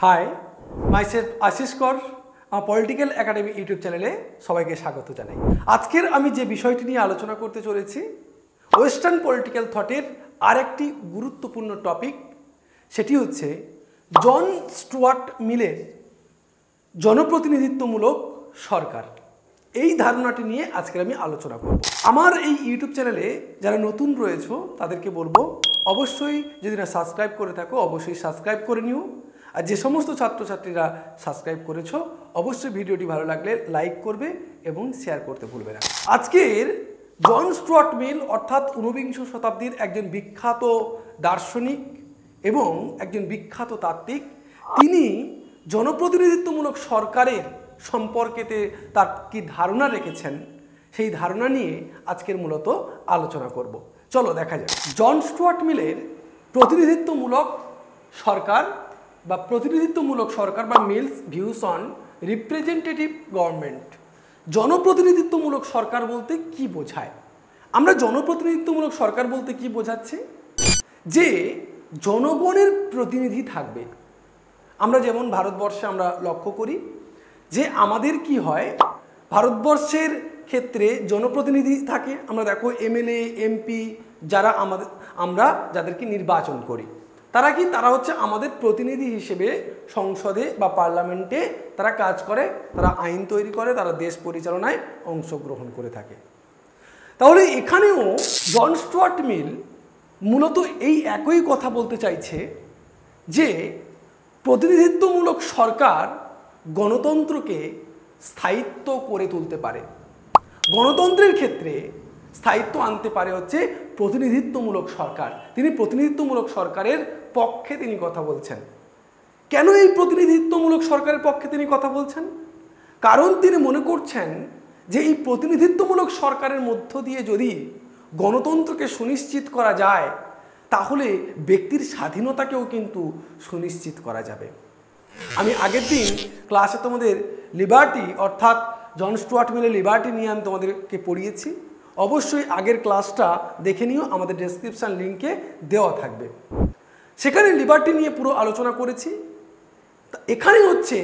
High, myself Ashis কর, আমার political academy YouTube চ্যানেলে সবাইকে স্বাগত জানাই। আজকের আমি যে বিষয়টি নিয়ে আলোচনা করতে চলেছি, ওয়েস্টার্ন পলিটিক্যাল থটের আরেকটি গুরুত্বপূর্ণ টপিক, সেটি হচ্ছে জন স্টুয়ার্ট মিলের জনপ্রতিনিধিত্বমূলক সরকার। এই ধারণাটি নিয়ে আজকে আমি আলোচনা করব। আমার এই ইউটিউব চ্যানেলে যারা নতুন রয়েছে তাদেরকে বলবো, অবশ্যই যদি না সাবস্ক্রাইব করে থাকো অবশ্যই সাবস্ক্রাইব করে নিও। আর যে সমস্ত ছাত্রছাত্রীরা সাবস্ক্রাইব করেছো অবশ্যই ভিডিওটি ভালো লাগলে লাইক করবে এবং শেয়ার করতে ভুলবে না। আজকের জন স্টুয়ার্ট মিল অর্থাৎ ঊনবিংশ শতাব্দীর একজন বিখ্যাত দার্শনিক এবং একজন বিখ্যাত তাত্ত্বিক, তিনি জনপ্রতিনিধিত্বমূলক সরকারের সম্পর্কেতে তার কি ধারণা রেখেছেন, সেই ধারণা নিয়ে আজকের মূলত আলোচনা করব। চলো দেখা যাক। জন স্টুয়ার্ট মিলের প্রতিনিধিত্বমূলক সরকার বা প্রতিনিধিত্বমূলক সরকার বা Mill's views on representative government, জনপ্রতিনিধিত্বমূলক সরকার বলতে কি বোঝায়? আমরা জনপ্রতিনিধিত্বমূলক সরকার বলতে কি বোঝাচ্ছি? যে জনগণের প্রতিনিধি থাকবে। আমরা যেমন ভারতবর্ষে আমরা লক্ষ্য করি যে আমাদের কি হয়, ভারতবর্ষের ক্ষেত্রে জনপ্রতিনিধি থাকে। আমরা দেখো এমএলএ এমপি যারা আমরা যাদেরকে নির্বাচন করি, তারা হচ্ছে আমাদের প্রতিনিধি হিসেবে সংসদে বা পার্লামেন্টে তারা কাজ করে, তারা আইন তৈরি করে, তারা দেশ পরিচালনায় অংশগ্রহণ করে থাকে। তাহলে এখানেও জন স্টুয়ার্ট মিল মূলত এই একই কথা বলতে চাইছে যে প্রতিনিধিত্বমূলক সরকার গণতন্ত্রকে স্থায়িত্ব করে তুলতে পারে। গণতন্ত্রের ক্ষেত্রে স্থায়িত্ব আনতে পারে হচ্ছে প্রতিনিধিত্বমূলক সরকার। তিনি প্রতিনিধিত্বমূলক সরকারের পক্ষে তিনি কথা বলছেন। কেন এই প্রতিনিধিত্বমূলক সরকারের পক্ষে তিনি কথা বলছেন? কারণ তিনি মনে করছেন যে এই প্রতিনিধিত্বমূলক সরকারের মধ্য দিয়ে যদি গণতন্ত্রকে সুনিশ্চিত করা যায়, তাহলে ব্যক্তির স্বাধীনতাকেও কিন্তু সুনিশ্চিত করা যাবে। আমি আগের দিন ক্লাসে তোমাদের লিবার্টি অর্থাৎ জন স্টুয়ার্ট মিলের লিবার্টি নিয়ে আমি তোমাদেরকে পড়িয়েছি। অবশ্যই আগের ক্লাসটা দেখে নিও, আমাদের ডেসক্রিপশান লিঙ্কে দেওয়া থাকবে। সেখানে লিবার্টি নিয়ে পুরো আলোচনা করেছি। এখানে হচ্ছে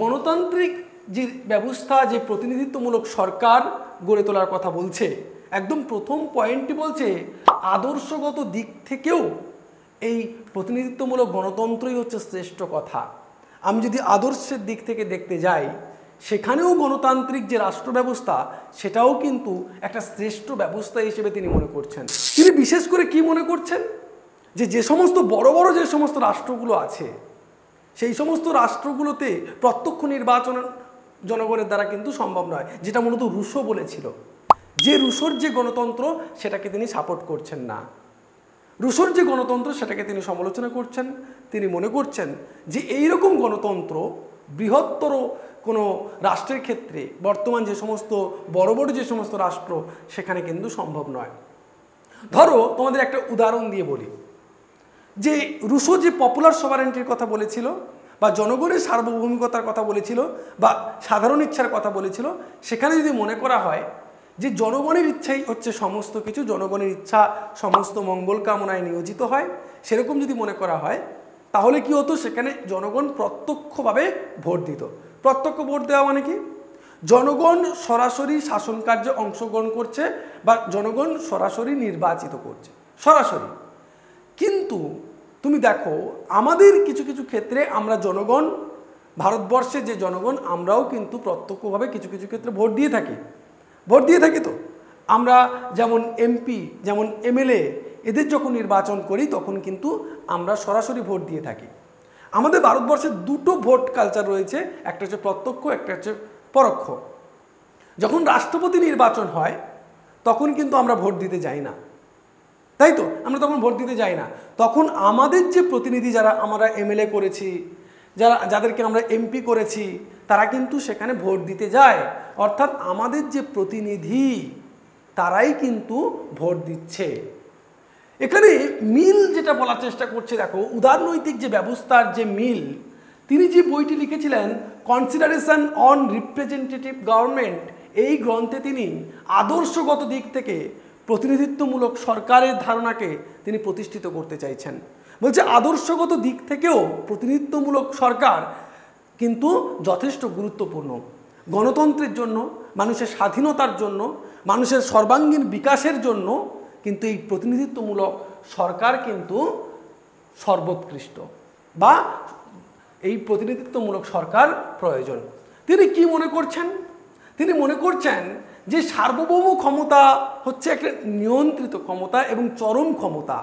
গণতান্ত্রিক যে ব্যবস্থা, যে প্রতিনিধিত্বমূলক সরকার গড়ে তোলার কথা বলছে, একদম প্রথম পয়েন্টটি বলছে আদর্শগত দিক থেকেও এই প্রতিনিধিত্বমূলক গণতন্ত্রই হচ্ছে শ্রেষ্ঠ কথা। আমি যদি আদর্শের দিক থেকে দেখতে যাই, সেখানেও গণতান্ত্রিক যে রাষ্ট্র ব্যবস্থা সেটাও কিন্তু একটা শ্রেষ্ঠ ব্যবস্থা হিসেবে তিনি মনে করছেন। তিনি বিশেষ করে কি মনে করছেন, যে সমস্ত বড় বড় যে সমস্ত রাষ্ট্রগুলো আছে, সেই সমস্ত রাষ্ট্রগুলোতে প্রত্যক্ষ নির্বাচন জনগণের দ্বারা কিন্তু সম্ভব নয়, যেটা মূলত রুশো বলেছিল। যে রুশোর যে গণতন্ত্র সেটাকে তিনি সাপোর্ট করছেন না। রুশোর যে গণতন্ত্র সেটাকে তিনি সমালোচনা করছেন। তিনি মনে করছেন যে এইরকম গণতন্ত্র বৃহত্তর কোনো রাষ্ট্রের ক্ষেত্রে, বর্তমান যে সমস্ত বড় বড় যে সমস্ত রাষ্ট্র, সেখানে কিন্তু সম্ভব নয়। ধরো তোমাদের একটা উদাহরণ দিয়ে বলি, যে রুশো যে পপুলার সভারেন্টির কথা বলেছিল, বা জনগণের সার্বভৌমিকতার কথা বলেছিল, বা সাধারণ ইচ্ছার কথা বলেছিল, সেখানে যদি মনে করা হয় যে জনগণের ইচ্ছাই হচ্ছে সমস্ত কিছু, জনগণের ইচ্ছা সমস্ত মঙ্গল কামনায় নিয়োজিত হয়, সেরকম যদি মনে করা হয়, তাহলে কি হতো, সেখানে জনগণ প্রত্যক্ষভাবে ভোট দিত। প্রত্যক্ষ ভোট দেওয়া মানে কি? জনগণ সরাসরি শাসন কার্যে অংশগ্রহণ করছে বা জনগণ সরাসরি নির্বাচিত করছে, সরাসরি। কিন্তু তুমি দেখো আমাদের কিছু কিছু ক্ষেত্রে আমরা জনগণ, ভারতবর্ষের যে জনগণ, আমরাও কিন্তু প্রত্যক্ষভাবে কিছু কিছু ক্ষেত্রে ভোট দিয়ে থাকি। তো আমরা যেমন এমপি, যেমন এমএলএ, এদের যখন নির্বাচন করি তখন কিন্তু আমরা সরাসরি ভোট দিয়ে থাকি। আমাদের ভারতবর্ষে দুটো ভোট কালচার রয়েছে, একটা হচ্ছে প্রত্যক্ষ, একটা হচ্ছে পরোক্ষ। যখন রাষ্ট্রপতি নির্বাচন হয় তখন কিন্তু আমরা ভোট দিতে যাই না, তাই তো? আমরা তখন ভোট দিতে যাই না। তখন আমাদের যে প্রতিনিধি, যারা আমরা এমএলএ করেছি, যাদেরকে আমরা এমপি করেছি, তারা কিন্তু সেখানে ভোট দিতে যায়। অর্থাৎ আমাদের যে প্রতিনিধি তারাই কিন্তু ভোট দিচ্ছে। এখানে মিল যেটা বলার চেষ্টা করছে, দেখো উদারনৈতিক যে ব্যবস্থার যে মিল, তিনি যে বইটি লিখেছিলেন কনসিডারেশন অন রিপ্রেজেন্টেটিভ গভর্নমেন্ট, এই গ্রন্থে তিনি আদর্শগত দিক থেকে প্রতিনিধিত্বমূলক সরকারের ধারণাকে তিনি প্রতিষ্ঠিত করতে চাইছেন। বলছে আদর্শগত দিক থেকেও প্রতিনিধিত্বমূলক সরকার কিন্তু যথেষ্ট গুরুত্বপূর্ণ। গণতন্ত্রের জন্য, মানুষের স্বাধীনতার জন্য, মানুষের সর্বাঙ্গীন বিকাশের জন্য কিন্তু এই প্রতিনিধিত্বমূলক সরকার কিন্তু সর্বোৎকৃষ্ট, বা এই প্রতিনিধিত্বমূলক সরকার প্রয়োজন। তিনি কি মনে করছেন? তিনি মনে করছেন যে সার্বভৌম ক্ষমতা হচ্ছে একটা নিয়ন্ত্রিত ক্ষমতা এবং চরম ক্ষমতা।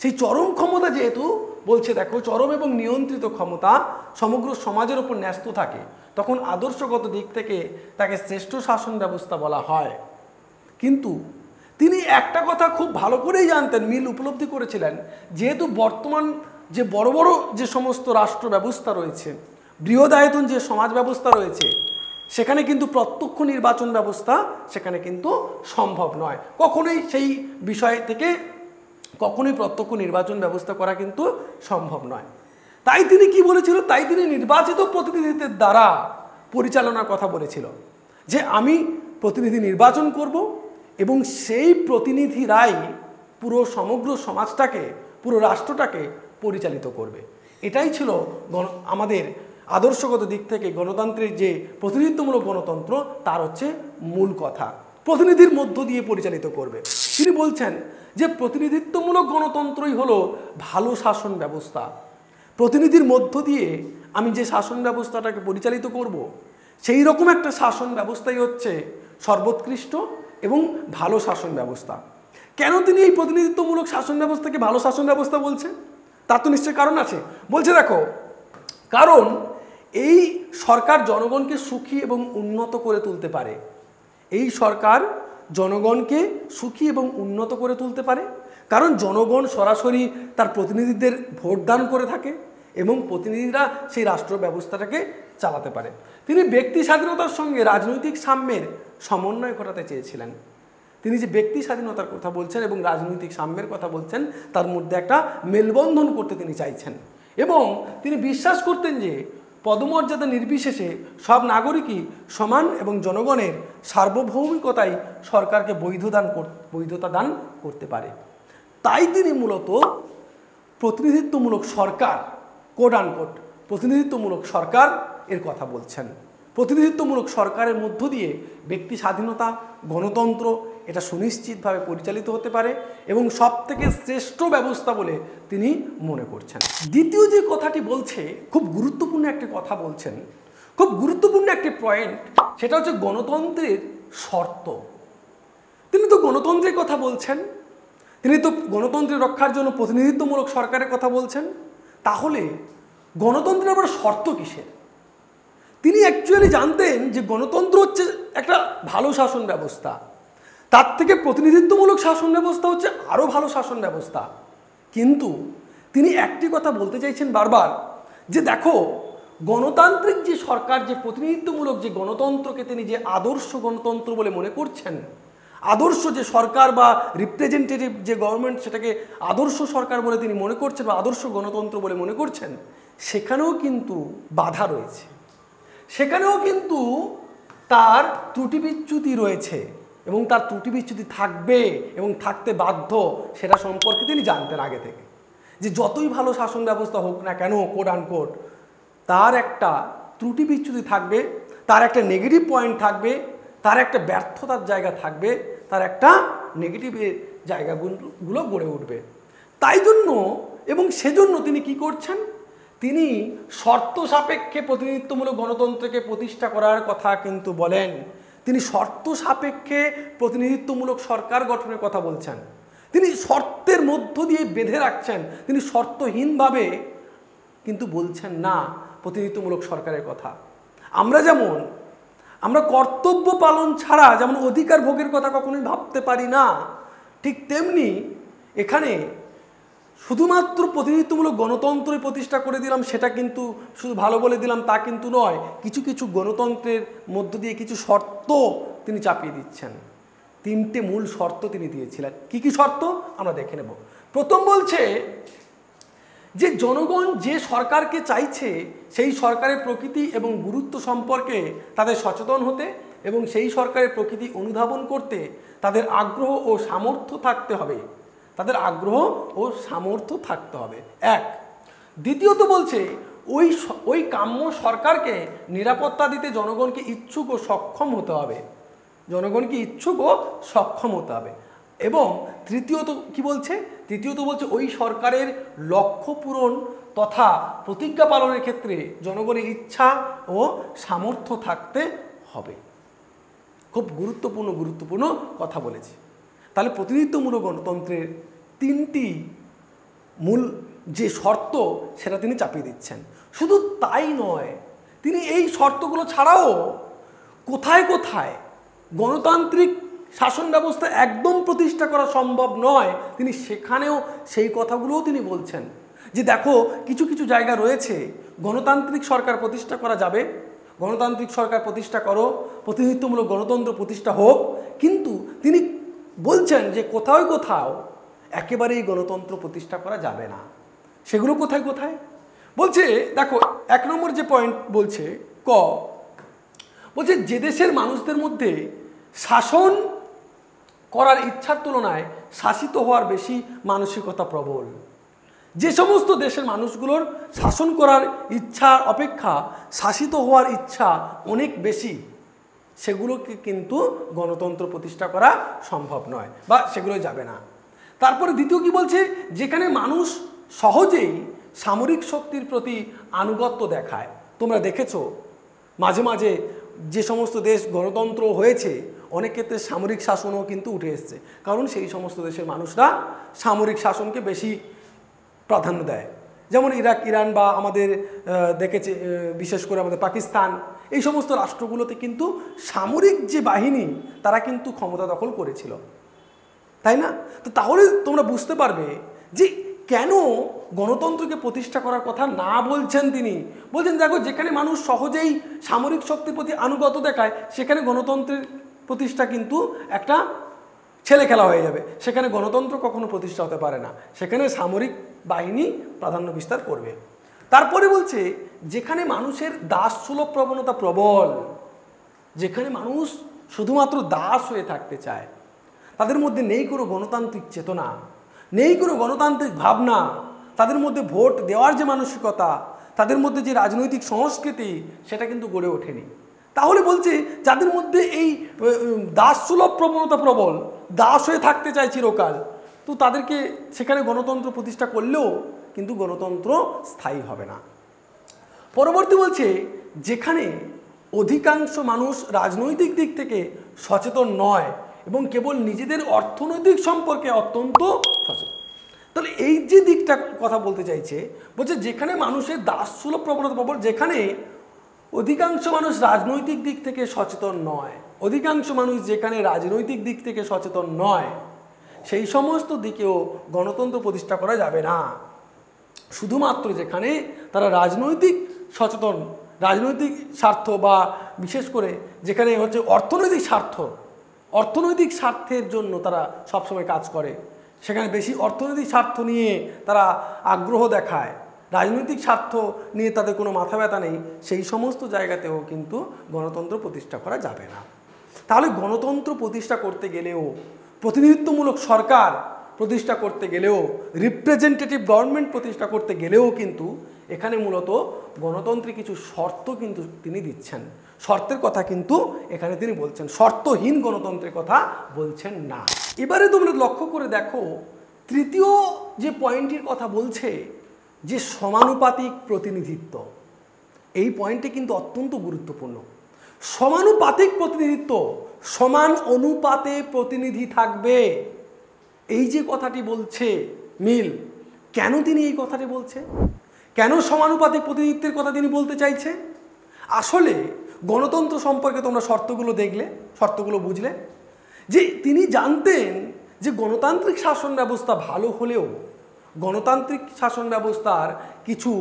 সেই চরম ক্ষমতা যেহেতু বলছে, দেখো, চরম এবং নিয়ন্ত্রিত ক্ষমতা সমগ্র সমাজের ওপর ন্যস্ত থাকে, তখন আদর্শগত দিক থেকে তাকে শ্রেষ্ঠ শাসন ব্যবস্থা বলা হয়। কিন্তু তিনি একটা কথা খুব ভালো করেই জানতেন, মিল উপলব্ধি করেছিলেন, যেহেতু বর্তমান যে বড় বড় যে সমস্ত রাষ্ট্র ব্যবস্থা রয়েছে, বৃহদায়তন যে সমাজ ব্যবস্থা রয়েছে, সেখানে কিন্তু প্রত্যক্ষ নির্বাচন ব্যবস্থা সেখানে কিন্তু সম্ভব নয়। কখনোই সেই বিষয় থেকে কখনোই প্রত্যক্ষ নির্বাচন ব্যবস্থা করা কিন্তু সম্ভব নয়। তাই তিনি কি বলেছিল? তাই তিনি নির্বাচিত প্রতিনিধিদের দ্বারা পরিচালনার কথা বলেছিল, যে আমি প্রতিনিধি নির্বাচন করব এবং সেই প্রতিনিধিরাই পুরো সমগ্র সমাজটাকে, পুরো রাষ্ট্রটাকে পরিচালিত করবে। এটাই ছিল আমাদের আদর্শগত দিক থেকে গণতন্ত্রের যে প্রতিনিধিত্বমূলক গণতন্ত্র, তার হচ্ছে মূল কথা। প্রতিনিধির মধ্য দিয়ে পরিচালিত করবে। তিনি বলছেন যে প্রতিনিধিত্বমূলক গণতন্ত্রই হলো ভালো শাসন ব্যবস্থা। প্রতিনিধির মধ্য দিয়ে আমি যে শাসন ব্যবস্থাটাকে পরিচালিত করব, সেই রকম একটা শাসন ব্যবস্থাই হচ্ছে সর্বোৎকৃষ্ট এবং ভালো শাসন ব্যবস্থা। কেন তিনি এই প্রতিনিধিত্বমূলক শাসন ব্যবস্থাকে ভালো শাসন ব্যবস্থা বলছেন? তার তো নিশ্চয়ই কারণ আছে। বলছে, দেখো, কারণ এই সরকার জনগণকে সুখী এবং উন্নত করে তুলতে পারে। এই সরকার জনগণকে সুখী এবং উন্নত করে তুলতে পারে, কারণ জনগণ সরাসরি তার প্রতিনিধিদের ভোট দান করে থাকে এবং প্রতিনিধিরা সেই রাষ্ট্র ব্যবস্থাটাকে চালাতে পারে। তিনি ব্যক্তি স্বাধীনতার সঙ্গে রাজনৈতিক সাম্যের সমন্বয় ঘটাতে চেয়েছিলেন। তিনি যে ব্যক্তি স্বাধীনতার কথা বলছেন এবং রাজনৈতিক সাম্যের কথা বলছেন, তার মধ্যে একটা মেলবন্ধন করতে তিনি চাইছেন। এবং তিনি বিশ্বাস করতেন যে পদমর্যাদা নির্বিশেষে সব নাগরিকই সমান এবং জনগণের সার্বভৌমিকতাই সরকারকে বৈধতা দান করতে পারে। তাই তিনি মূলত প্রতিনিধিত্বমূলক সরকার, কোট আনকোট প্রতিনিধিত্বমূলক সরকার এর কথা বলছেন। প্রতিনিধিত্বমূলক সরকারের মধ্য দিয়ে ব্যক্তি স্বাধীনতা, গণতন্ত্র এটা সুনিশ্চিতভাবে পরিচালিত হতে পারে এবং সবথেকে শ্রেষ্ঠ ব্যবস্থা বলে তিনি মনে করছেন। দ্বিতীয় যে কথাটি বলছে, খুব গুরুত্বপূর্ণ একটি কথা বলছেন, খুব গুরুত্বপূর্ণ একটি পয়েন্ট, সেটা হচ্ছে গণতন্ত্রের শর্ত। তিনি তো গণতন্ত্রের কথা বলছেন, তিনি তো গণতন্ত্রের রক্ষার জন্য প্রতিনিধিত্বমূলক সরকারের কথা বলছেন, তাহলে গণতন্ত্রের আবার শর্ত কিসের? তিনি অ্যাকচুয়ালি জানতেন যে গণতন্ত্র হচ্ছে একটা ভালো শাসন ব্যবস্থা, তার থেকে প্রতিনিধিত্বমূলক শাসন ব্যবস্থা হচ্ছে আরও ভালো শাসন ব্যবস্থা। কিন্তু তিনি একটি কথা বলতে চাইছেন বারবার, যে দেখো, গণতান্ত্রিক যে সরকার, যে প্রতিনিধিত্বমূলক যে গণতন্ত্রকে তিনি যে আদর্শ গণতন্ত্র বলে মনে করছেন, আদর্শ যে সরকার বা রিপ্রেজেন্টেটিভ যে গভর্নমেন্ট, সেটাকে আদর্শ সরকার বলে তিনি মনে করছেন বা আদর্শ গণতন্ত্র বলে মনে করছেন, সেখানেও কিন্তু বাধা রয়েছে, সেখানেও কিন্তু তার ত্রুটি বিচ্যুতি রয়েছে এবং তার ত্রুটি বিচ্যুতি থাকবে এবং থাকতে বাধ্য। সেটা সম্পর্কে তিনি জানতেন আগে থেকে, যে যতই ভালো শাসন ব্যবস্থা হোক না কেন, কোট আনকোট, তার একটা ত্রুটি বিচ্যুতি থাকবে, তার একটা নেগেটিভ পয়েন্ট থাকবে, তার একটা ব্যর্থতার জায়গা থাকবে, তার একটা নেগেটিভ জায়গাগুলো গড়ে উঠবে। তাই জন্য এবং সেজন্য তিনি কি করছেন? তিনি শর্ত সাপেক্ষে প্রতিনিধিত্বমূলক গণতন্ত্রকে প্রতিষ্ঠা করার কথা কিন্তু বলেন। তিনি শর্ত সাপেক্ষে প্রতিনিধিত্বমূলক সরকার গঠনের কথা বলছেন। তিনি শর্তের মধ্য দিয়ে বেঁধে রাখছেন, তিনি শর্তহীনভাবে কিন্তু বলছেন না প্রতিনিধিত্বমূলক সরকারের কথা। আমরা কর্তব্য পালন ছাড়া যেমন অধিকার ভোগের কথা কখনোই ভাবতে পারি না, ঠিক তেমনি এখানে শুধুমাত্র প্রতিনিধিত্বমূলক গণতন্ত্রই প্রতিষ্ঠা করে দিলাম, সেটা কিন্তু শুধু ভালো বলে দিলাম তা কিন্তু নয়। কিছু কিছু গণতন্ত্রের মধ্য দিয়ে কিছু শর্ত তিনি চাপিয়ে দিচ্ছেন। তিনটে মূল শর্ত তিনি দিয়েছিলেন। কি কি শর্ত আমরা দেখে নেব। প্রথম বলছে যে জনগণ যে সরকারকে চাইছে, সেই সরকারের প্রকৃতি এবং গুরুত্ব সম্পর্কে তাদের সচেতন হতে এবং সেই সরকারের প্রকৃতি অনুধাবন করতে তাদের আগ্রহ ও সামর্থ্য থাকতে হবে। তাদের আগ্রহ ও সামর্থ্য থাকতে হবে এক। দ্বিতীয়ত বলছে ওই কাম্য সরকারকে নিরাপত্তা দিতে জনগণকে ইচ্ছুক ও সক্ষম হতে হবে, জনগণকে ইচ্ছুক ও সক্ষম হতে হবে। এবং তৃতীয়ত কি বলছে? তৃতীয়ত বলছে ওই সরকারের লক্ষ্য পূরণ তথা প্রতিজ্ঞা পালনের ক্ষেত্রে জনগণের ইচ্ছা ও সামর্থ্য থাকতে হবে। খুব গুরুত্বপূর্ণ কথা বলেছি। তাহলে প্রতিনিধিত্বমূলক গণতন্ত্রের তিনটি মূল যে শর্ত সেটা তিনি চাপিয়ে দিচ্ছেন। শুধু তাই নয়, তিনি এই শর্তগুলো ছাড়াও কোথায় কোথায় গণতান্ত্রিক শাসন ব্যবস্থা একদম প্রতিষ্ঠা করা সম্ভব নয়, তিনি সেখানেও সেই কথাগুলোও তিনি বলছেন যে দেখো কিছু কিছু জায়গা রয়েছে গণতান্ত্রিক সরকার প্রতিষ্ঠা করা যাবে, গণতান্ত্রিক সরকার প্রতিষ্ঠা করো, প্রতিনিধিত্বমূলক গণতন্ত্র প্রতিষ্ঠা হোক, কিন্তু তিনি বলছেন যে কোথাও কোথাও একেবারেই গণতন্ত্র প্রতিষ্ঠা করা যাবে না। সেগুলো কোথায় কোথায় বলছে দেখো, 1 নম্বর যে পয়েন্ট বলছে ক, বলছে যে দেশের মানুষদের মধ্যে শাসন করার ইচ্ছার তুলনায় শাসিত হওয়ার বেশি মানসিকতা প্রবল। যে সমস্ত দেশের মানুষগুলোর শাসন করার ইচ্ছার অপেক্ষা শাসিত হওয়ার ইচ্ছা অনেক বেশি, সেগুলোকে কিন্তু গণতন্ত্র প্রতিষ্ঠা করা সম্ভব নয় বা সেগুলো যাবে না। তারপরে দ্বিতীয় কি বলছে, যেখানে মানুষ সহজেই সামরিক শক্তির প্রতি আনুগত্য দেখায়। তোমরা দেখেছো মাঝে মাঝে যে সমস্ত দেশ গণতন্ত্র হয়েছে অনেক ক্ষেত্রে সামরিক শাসনও কিন্তু উঠে এসছে, কারণ সেই সমস্ত দেশের মানুষরা সামরিক শাসনকে বেশি প্রাধান্য দেয়। যেমন ইরাক, ইরান বা আমাদের দেখেছে বিশেষ করে আমাদের পাকিস্তান, এই সমস্ত রাষ্ট্রগুলোতে কিন্তু সামরিক যে বাহিনী তারা কিন্তু ক্ষমতা দখল করেছিল, তাই না? তো তাহলে তোমরা বুঝতে পারবে যে কেন গণতন্ত্রকে প্রতিষ্ঠা করার কথা না বলছেন তিনি। বলছেন দেখো যেখানে মানুষ সহজেই সামরিক শক্তির প্রতি আনুগত্য দেখায় সেখানে গণতন্ত্রের প্রতিষ্ঠা কিন্তু একটা ছেলে খেলা হয়ে যাবে, সেখানে গণতন্ত্র কখনো প্রতিষ্ঠা হতে পারে না, সেখানে সামরিক বাহিনী প্রাধান্য বিস্তার করবে। তারপরে বলছে যেখানে মানুষের দাসসুলভ প্রবণতা প্রবল, যেখানে মানুষ শুধুমাত্র দাস হয়ে থাকতে চায়, তাদের মধ্যে নেই কোনো গণতান্ত্রিক চেতনা, নেই কোনো গণতান্ত্রিক ভাবনা, তাদের মধ্যে ভোট দেওয়ার যে মানসিকতা, তাদের মধ্যে যে রাজনৈতিক সংস্কৃতি সেটা কিন্তু গড়ে ওঠেনি। তাহলে বলছে যাদের মধ্যে এই দাসসুলভ প্রবণতা প্রবল, দাস হয়ে থাকতে চায় চিরকাল, তো তাদেরকে সেখানে গণতন্ত্র প্রতিষ্ঠা করলেও কিন্তু গণতন্ত্র স্থায়ী হবে না। পরবর্তী বলছে যেখানে অধিকাংশ মানুষ রাজনৈতিক দিক থেকে সচেতন নয় এবং কেবল নিজেদের অর্থনৈতিক সম্পর্কে অত্যন্ত সচেতন। তাহলে এই যে দিকটা কথা বলতে চাইছে, বলছে যেখানে মানুষের দাসসুলভ প্রবণতা প্রবল, যেখানে অধিকাংশ মানুষ রাজনৈতিক দিক থেকে সচেতন নয়, অধিকাংশ মানুষ যেখানে রাজনৈতিক দিক থেকে সচেতন নয়, সেই সমস্ত দিকেও গণতন্ত্র প্রতিষ্ঠা করা যাবে না। শুধুমাত্র যেখানে তারা রাজনৈতিক সচেতন, রাজনৈতিক স্বার্থ বা বিশেষ করে যেখানে হচ্ছে অর্থনৈতিক স্বার্থের জন্য তারা সবসময় কাজ করে, সেখানে বেশি অর্থনৈতিক স্বার্থ নিয়ে তারা আগ্রহ দেখায়, রাজনৈতিক স্বার্থ নিয়ে তাদের কোনো মাথা ব্যথা নেই, সেই সমস্ত জায়গাতেও কিন্তু গণতন্ত্র প্রতিষ্ঠা করা যাবে না। তাহলে গণতন্ত্র প্রতিষ্ঠা করতে গেলেও, প্রতিনিধিত্বমূলক সরকার প্রতিষ্ঠা করতে গেলেও, রিপ্রেজেন্টেটিভ গভর্নমেন্ট প্রতিষ্ঠা করতে গেলেও কিন্তু এখানে মূলত গণতন্ত্রের কিছু শর্ত কিন্তু তিনি দিচ্ছেন। শর্তের কথা কিন্তু এখানে তিনি বলছেন, শর্তহীন গণতন্ত্রের কথা বলছেন না। এবারে তোমরা লক্ষ্য করে দেখো তৃতীয় যে পয়েন্টটির কথা বলছে যে সমানুপাতিক প্রতিনিধিত্ব, এই পয়েন্টটি কিন্তু অত্যন্ত গুরুত্বপূর্ণ। সমানুপাতিক প্রতিনিধিত্ব, সমান অনুপাতে প্রতিনিধি থাকবে, এই যে কথাটি বলছে মিল, কেন তিনি এই কথাটি বলছে, কেন সমানুপাতিক প্রতিনিধিত্বের কথা তিনি বলতে চাইছে? আসলে গণতন্ত্র সম্পর্কে তোমরা শর্তগুলো দেখলে, শর্তগুলো বুঝলে যে তিনি জানতেন যে গণতান্ত্রিক শাসন ব্যবস্থা ভালো হলেও গণতান্ত্রিক শাসন ব্যবস্থার কিছু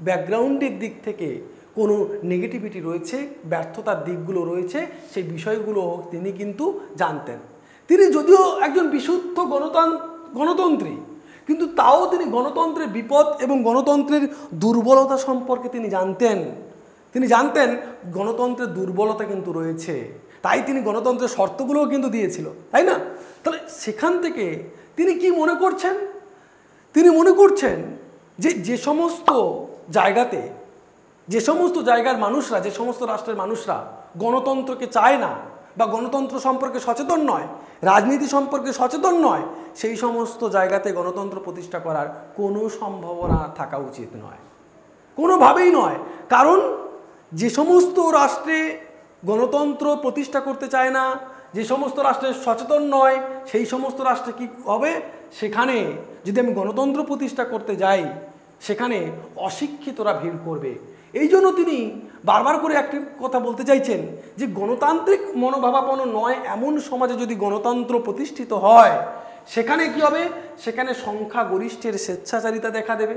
ব্যাকগ্রাউন্ডের দিক থেকে কোনো নেগেটিভিটি রয়েছে, ব্যর্থতার দিকগুলো রয়েছে, সেই বিষয়গুলো তিনি কিন্তু জানতেন। তিনি যদিও একজন বিশুদ্ধ গণতন্ত্রী, কিন্তু তাও তিনি গণতন্ত্রের বিপদ এবং গণতন্ত্রের দুর্বলতা সম্পর্কে তিনি জানতেন। তিনি জানতেন গণতন্ত্রের দুর্বলতা কিন্তু রয়েছে, তাই তিনি গণতন্ত্রের শর্তগুলোও কিন্তু দিয়েছিল, তাই না? তাহলে সেখান থেকে তিনি কি মনে করছেন? তিনি মনে করছেন যে যে সমস্ত জায়গাতে, যে সমস্ত জায়গার মানুষরা, যে সমস্ত রাষ্ট্রের মানুষরা গণতন্ত্রকে চায় না বা গণতন্ত্র সম্পর্কে সচেতন নয়, রাজনীতি সম্পর্কে সচেতন নয়, সেই সমস্ত জায়গাতে গণতন্ত্র প্রতিষ্ঠা করার কোনো সম্ভাবনা থাকা উচিত নয়, কোনোভাবেই নয়। কারণ যে সমস্ত রাষ্ট্রে গণতন্ত্র প্রতিষ্ঠা করতে চায় না, যে সমস্ত রাষ্ট্রে সচেতন নয়, সেই সমস্ত রাষ্ট্রে কী হবে, সেখানে যদি আমি গণতন্ত্র প্রতিষ্ঠা করতে যাই, সেখানে অশিক্ষিতরা ভিড় করবে। এই জন্য তিনি বারবার করে একটি কথা বলতে চাইছেন যে গণতান্ত্রিক মনোভাবাপন্ন নয় এমন সমাজে যদি গণতন্ত্র প্রতিষ্ঠিত হয়, সেখানে কি হবে? সেখানে সংখ্যাগরিষ্ঠের স্বেচ্ছাচারিতা দেখা দেবে।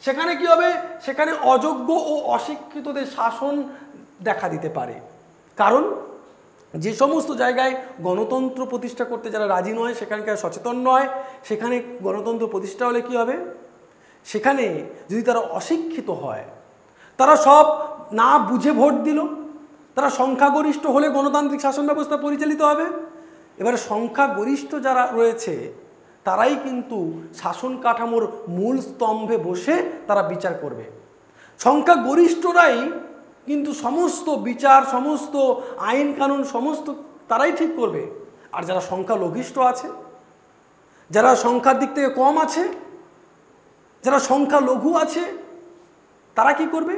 সেখানে কি হবে? সেখানে অযোগ্য ও অশিক্ষিতদের শাসন দেখা দিতে পারে। কারণ যে সমস্ত জায়গায় গণতন্ত্র প্রতিষ্ঠা করতে যারা রাজি নয়, সেখানকার সচেতন নয়, সেখানে গণতন্ত্র প্রতিষ্ঠা হলে কি হবে? সেখানে যদি তারা অশিক্ষিত হয়, তারা সব না বুঝে ভোট দিল, তারা সংখ্যাগরিষ্ঠ হলে গণতান্ত্রিক শাসন ব্যবস্থা পরিচালিত হবে। এবারে সংখ্যাগরিষ্ঠ যারা রয়েছে তারাই কিন্তু শাসন কাঠামোর মূল স্তম্ভে বসে তারা বিচার করবে। সংখ্যাগরিষ্ঠরাই কিন্তু সমস্ত বিচার, সমস্ত আইন কানুন সমস্ত তারাই ঠিক করবে। আর যারা সংখ্যালঘিষ্ঠ আছে, যারা সংখ্যার দিক থেকে কম আছে, যারা সংখ্যালঘু আছে, তারা কি করবে?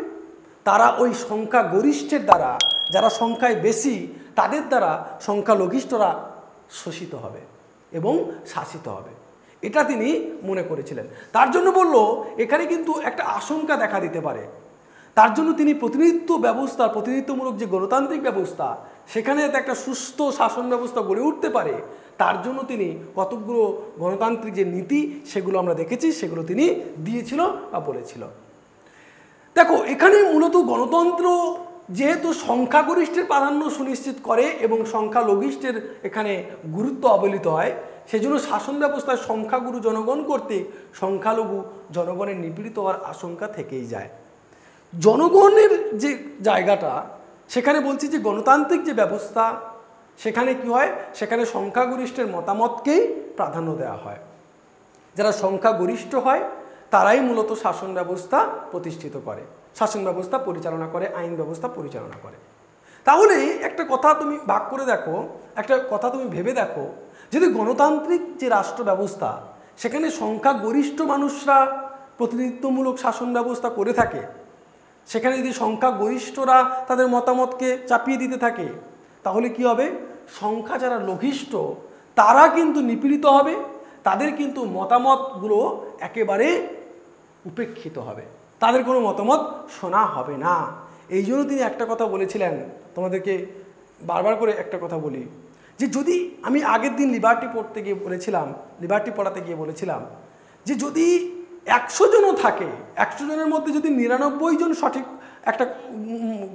তারা ওই সংখ্যাগরিষ্ঠের দ্বারা, যারা সংখ্যায় বেশি তাদের দ্বারা সংখ্যালঘিষ্ঠরা শোষিত হবে এবং শাসিত হবে। এটা তিনি মনে করেছিলেন। তার জন্য বলল এখানে কিন্তু একটা আশঙ্কা দেখা দিতে পারে। তার জন্য তিনি প্রতিনিধিত্ব ব্যবস্থা, প্রতিনিধিত্বমূলক যে গণতান্ত্রিক ব্যবস্থা, সেখানে যাতে একটা সুস্থ শাসন ব্যবস্থা গড়ে উঠতে পারে, তার জন্য তিনি কতগুলো গণতান্ত্রিক যে নীতি সেগুলো আমরা দেখেছি, সেগুলো তিনি দিয়েছিল বা বলেছিল। দেখো, এখানে মূলত গণতন্ত্র যেহেতু সংখ্যাগরিষ্ঠের প্রাধান্য সুনিশ্চিত করে এবং সংখ্যালঘিষ্ঠের এখানে গুরুত্ব অবহেলিত হয়, সেজন্য শাসন ব্যবস্থায় সংখ্যাগুরু জনগণ কর্তৃক সংখ্যালঘু জনগণের নিপীড়িত হওয়ার আশঙ্কা থেকেই যায়। জনগণের যে জায়গাটা, সেখানে বলছি যে গণতান্ত্রিক যে ব্যবস্থা, সেখানে কি হয়? সেখানে সংখ্যাগরিষ্ঠের মতামতকেই প্রাধান্য দেওয়া হয়। যারা সংখ্যাগরিষ্ঠ হয় তারাই মূলত শাসন ব্যবস্থা প্রতিষ্ঠিত করে, শাসন ব্যবস্থা পরিচালনা করে, আইন ব্যবস্থা পরিচালনা করে। তাহলে একটা কথা তুমি ভাগ করে দেখো, একটা কথা তুমি ভেবে দেখো, যদি গণতান্ত্রিক যে রাষ্ট্র ব্যবস্থা, সেখানে সংখ্যাগরিষ্ঠ মানুষরা প্রতিনিধিত্বমূলক শাসন ব্যবস্থা করে থাকে, সেখানে যদি সংখ্যাগরিষ্ঠরা তাদের মতামতকে চাপিয়ে দিতে থাকে, তাহলে কি হবে? সংখ্যা যারা লঘিষ্ঠ তারা কিন্তু নিপীড়িত হবে, তাদের কিন্তু মতামতগুলো একেবারে উপেক্ষিত হবে, তাদের কোনো মতামত শোনা হবে না। এই জন্য তিনি একটা কথা বলেছিলেন, তোমাদেরকে বারবার করে একটা কথা বলি, যে যদি আমি আগের দিন লিবার্টি পড়াতে গিয়ে বলেছিলাম যে যদি 100 জনও থাকে, 100 জনের মধ্যে যদি 99 জন সঠিক একটা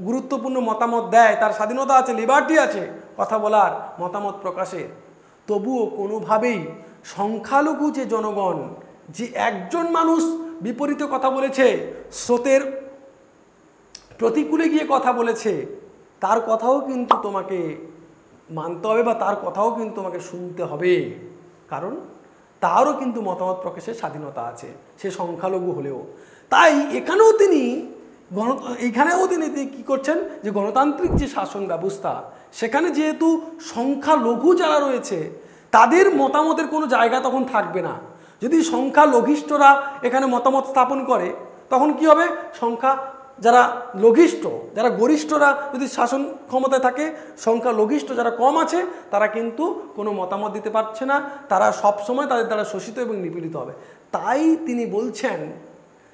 গুরুত্বপূর্ণ মতামত দেয়, তার স্বাধীনতা আছে, লিবার্টি আছে কথা বলার, মতামত প্রকাশের, তবুও কোনোভাবেই সংখ্যালঘু যে জনগণ, যে একজন মানুষ বিপরীতে কথা বলেছে, স্রোতের প্রতিকূলে গিয়ে কথা বলেছে, তার কথাও কিন্তু তোমাকে মানতে হবে বা তার কথাও কিন্তু তোমাকে শুনতে হবে। কারণ তারও কিন্তু মতামত প্রকাশের স্বাধীনতা আছে, সে সংখ্যালঘু হলেও। তাই এখানেও তিনি কী করছেন, যে গণতান্ত্রিক যে শাসন ব্যবস্থা, সেখানে যেহেতু সংখ্যালঘু যারা রয়েছে তাদের মতামতের কোনো জায়গা তখন থাকবে না। যদি সংখ্যালঘিষ্ঠরা এখানে মতামত স্থাপন করে, তখন কি হবে? যারা লঘিষ্ঠ, যারা গরিষ্ঠরা যদি শাসন ক্ষমতায় থাকে, সংখ্যালঘিষ্ঠ যারা কম আছে তারা কিন্তু কোনো মতামত দিতে পারছে না, তারা সবসময় তাদের দ্বারা শোষিত এবং নিপীড়িত হবে। তাই তিনি বলছেন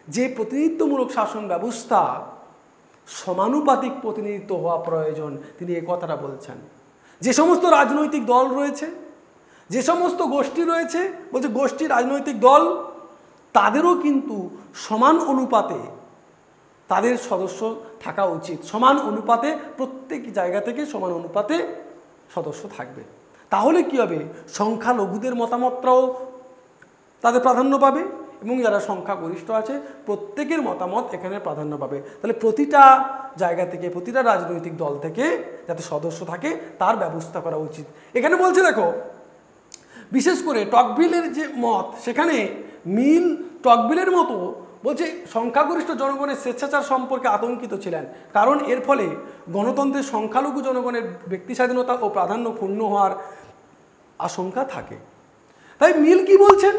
যে প্রতিনিধিত্বমূলক শাসন ব্যবস্থা সমানুপাতিক প্রতিনিধিত্ব হওয়া প্রয়োজন। তিনি এই কথাটা বলছেন। যে সমস্ত রাজনৈতিক দল রয়েছে, যে সমস্ত গোষ্ঠী রয়েছে, বলছে গোষ্ঠী, রাজনৈতিক দল, তাদেরও কিন্তু সমান অনুপাতে তাদের সদস্য থাকা উচিত, সমান অনুপাতে, প্রত্যেক জায়গা থেকে সমান অনুপাতে সদস্য থাকবে। তাহলে কি হবে? সংখ্যালঘুদের মতামতটাও তাদের প্রাধান্য পাবে এবং যারা সংখ্যাগরিষ্ঠ আছে প্রত্যেকের মতামত এখানে প্রাধান্য পাবে। তাহলে প্রতিটা জায়গা থেকে, প্রতিটা রাজনৈতিক দল থেকে যাতে সদস্য থাকে তার ব্যবস্থা করা উচিত। এখানে বলছে দেখো, বিশেষ করে টকভিলের যে মত, সেখানে মিল টকভিলের মতো বলছে সংখ্যাগরিষ্ঠ জনগণের স্বেচ্ছাচার সম্পর্কে আতঙ্কিত ছিলেন, কারণ এর ফলে গণতন্ত্রের সংখ্যালঘু জনগণের ব্যক্তি স্বাধীনতা ও প্রাধান্য ক্ষুণ্ণ হওয়ার আশঙ্কা থাকে। তাই মিল কি বলছেন?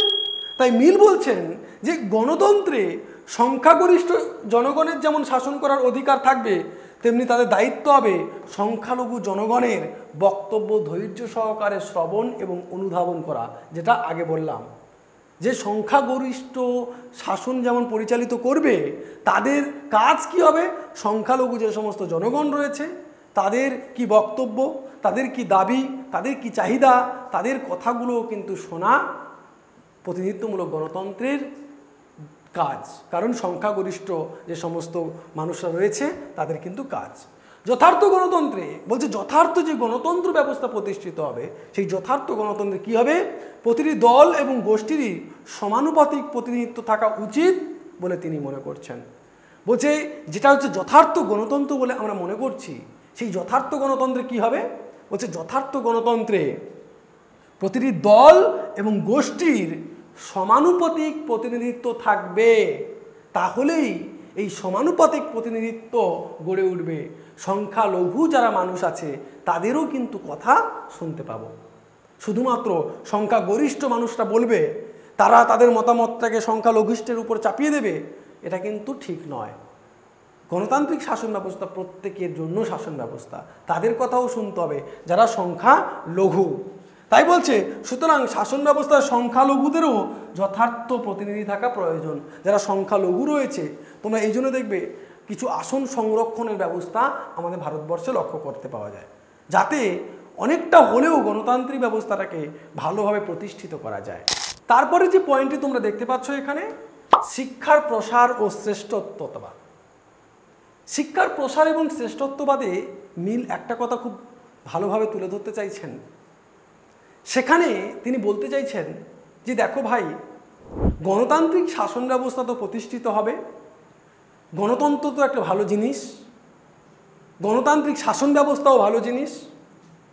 তাই মিল বলছেন যে গণতন্ত্রে সংখ্যাগরিষ্ঠ জনগণের যেমন শাসন করার অধিকার থাকবে, তেমনি তাদের দায়িত্ব হবে সংখ্যালঘু জনগণের বক্তব্য ধৈর্য সহকারে শ্রবণ এবং অনুধাবন করা। যেটা আগে বললাম যে সংখ্যাগরিষ্ঠ শাসন যেমন পরিচালিত করবে, তাদের কাজ কি হবে? সংখ্যালঘু যে সমস্ত জনগণ রয়েছে তাদের কি বক্তব্য, তাদের কি দাবি, তাদের কি চাহিদা, তাদের কথাগুলো কিন্তু শোনা প্রতিনিধিত্বমূলক গণতন্ত্রের কাজ। কারণ সংখ্যাগরিষ্ঠ যে সমস্ত মানুষরা রয়েছে তাদের কিন্তু কাজ। যথার্থ গণতন্ত্রে বলছে, যথার্থ যে গণতন্ত্র ব্যবস্থা প্রতিষ্ঠিত হবে, সেই যথার্থ গণতন্ত্রে কি হবে? প্রতিটি দল এবং গোষ্ঠীরই সমানুপাতিক প্রতিনিধিত্ব থাকা উচিত বলে তিনি মনে করছেন। বলছে যেটা হচ্ছে যথার্থ গণতন্ত্র বলে আমরা মনে করছি, সেই যথার্থ গণতন্ত্রে কি হবে? বলছে যথার্থ গণতন্ত্রে প্রতিটি দল এবং গোষ্ঠীর সমানুপাতিক প্রতিনিধিত্ব থাকবে, তাহলেই এই সমানুপাতিক প্রতিনিধিত্ব গড়ে উঠবে। সংখ্যালঘু যারা মানুষ আছে তাদেরও কিন্তু কথা শুনতে পাবো। শুধুমাত্র সংখ্যাগরিষ্ঠ মানুষরা বলবে, তারা তাদের মতামতটাকে সংখ্যালঘিষ্ঠের উপর চাপিয়ে দেবে, এটা কিন্তু ঠিক নয়। গণতান্ত্রিক শাসন ব্যবস্থা প্রত্যেকের জন্য শাসন ব্যবস্থা, তাদের কথাও শুনতে হবে যারা সংখ্যালঘু। তাই বলছে সুতরাং শাসন ব্যবস্থার সংখ্যালঘুদেরও যথার্থ প্রতিনিধি থাকা প্রয়োজন। যারা সংখ্যালঘু রয়েছে, তোমরা এই জন্য দেখবে কিছু আসন সংরক্ষণের ব্যবস্থা আমাদের ভারতবর্ষে লক্ষ্য করতে পাওয়া যায়, যাতে অনেকটা হলেও গণতান্ত্রিক ব্যবস্থাটাকে ভালোভাবে প্রতিষ্ঠিত করা যায়। তারপরে যে পয়েন্টটি তোমরা দেখতে পাচ্ছ এখানে, শিক্ষার প্রসার ও শ্রেষ্ঠত্ববাদ। শিক্ষার প্রসার এবং শ্রেষ্ঠত্ববাদে মিল একটা কথা খুব ভালোভাবে তুলে ধরতে চাইছেন। সেখানে তিনি বলতে চাইছেন যে দেখো ভাই, গণতান্ত্রিক শাসন ব্যবস্থা তো প্রতিষ্ঠিত হবে, গণতন্ত্র তো একটা ভালো জিনিস, গণতান্ত্রিক শাসন ব্যবস্থাও ভালো জিনিস,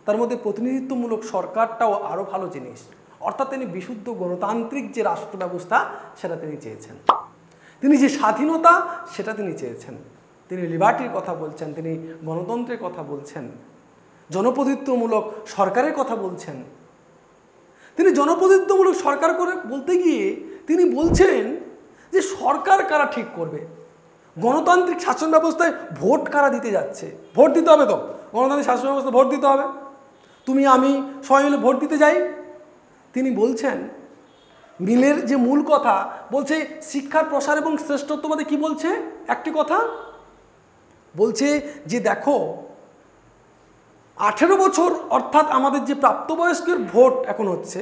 তার মধ্যে প্রতিনিধিত্বমূলক সরকারটাও আরও ভালো জিনিস। অর্থাৎ তিনি বিশুদ্ধ গণতান্ত্রিক যে রাষ্ট্র ব্যবস্থা সেটা তিনি চেয়েছেন, তিনি যে স্বাধীনতা সেটা তিনি চেয়েছেন, তিনি লিবার্টির কথা বলছেন, তিনি গণতন্ত্রের কথা বলছেন, জনপ্রতিনিধিত্বমূলক সরকারের কথা বলছেন। তিনি জনপ্রতিনিধিত্বমূলক সরকার করে বলতে গিয়ে তিনি বলছেন যে সরকার কারা ঠিক করবে? গণতান্ত্রিক শাসন ব্যবস্থায় ভোট কারা দিতে যাচ্ছে? ভোট দিতে হবে তো, গণতান্ত্রিক শাসন ব্যবস্থা ভোট দিতে হবে, তুমি আমি সবাই মিলে ভোট দিতে যাই। তিনি বলছেন মিলের যে মূল কথা, বলছে শিক্ষার প্রসার এবং শ্রেষ্ঠত্ববাদে কি বলছে? একটি কথা বলছে যে দেখো 18 বছর অর্থাৎ আমাদের যে প্রাপ্তবয়স্কের ভোট এখন হচ্ছে,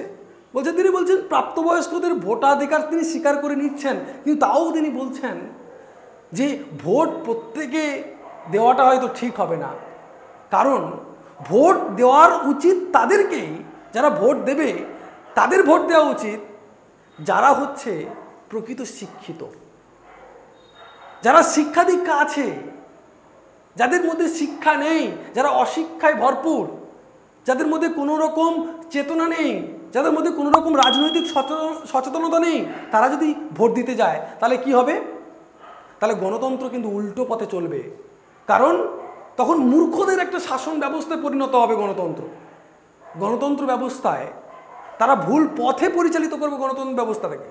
বলছে তিনি বলছেন প্রাপ্তবয়স্কদের ভোটাধিকার তিনি স্বীকার করে নিচ্ছেন, কিন্তু তাও তিনি বলছেন যে ভোট প্রত্যেকে দেওয়াটা হয়তো ঠিক হবে না, কারণ ভোট দেওয়ার উচিত তাদেরকেই, যারা ভোট দেবে তাদের ভোট দেওয়া উচিত যারা হচ্ছে প্রকৃত শিক্ষিত, যারা শিক্ষা দীক্ষা আছে, যাদের মধ্যে শিক্ষা নেই, যারা অশিক্ষায় ভরপুর, যাদের মধ্যে কোনো রকম চেতনা নেই, যাদের মধ্যে কোনো রকম রাজনৈতিক সচেতনতা নেই, তারা যদি ভোট দিতে যায় তাহলে কি হবে? তাহলে গণতন্ত্র কিন্তু উল্টো পথে চলবে, কারণ তখন মূর্খদের একটা শাসন ব্যবস্থায় পরিণত হবে গণতন্ত্র। গণতন্ত্র ব্যবস্থায় তারা ভুল পথে পরিচালিত করবে গণতন্ত্র ব্যবস্থাটাকে,